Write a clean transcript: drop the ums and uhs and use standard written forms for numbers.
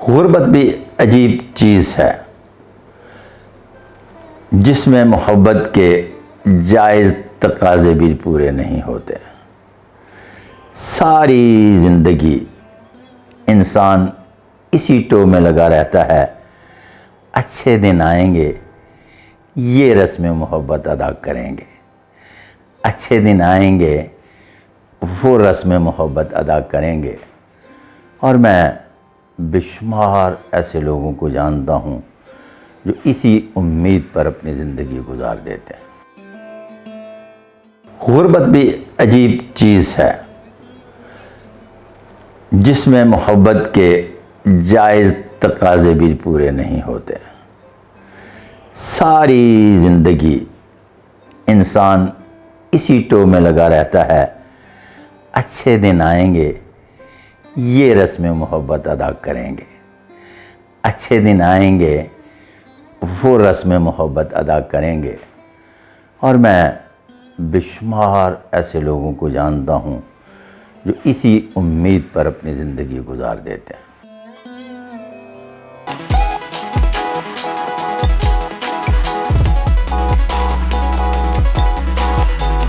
غربت بھی عجیب چیز ہے جس میں محبت کے جائز تقاضے بھی پورے نہیں ہوتے۔ ساری زندگی انسان اسی ٹو میں لگا رہتا ہے، اچھے دن آئیں گے یہ رسم محبت ادا کریں گے، اچھے دن آئیں گے وہ رسم محبت ادا کریں گے۔ اور میں بے شمار ایسے لوگوں کو جانتا ہوں جو اسی امید پر اپنی زندگی گزار دیتے ہیں۔ غربت بھی عجیب چیز ہے جس میں محبت کے جائز تقاضے بھی پورے نہیں ہوتے۔ ساری زندگی انسان اسی ٹو میں لگا رہتا ہے، اچھے دن آئیں گے یہ رسم محبت ادا کریں گے، اچھے دن آئیں گے وہ رسم محبت ادا کریں گے۔ اور میں بے شمار ایسے لوگوں کو جانتا ہوں جو اسی امید پر اپنی زندگی گزار دیتے ہیں۔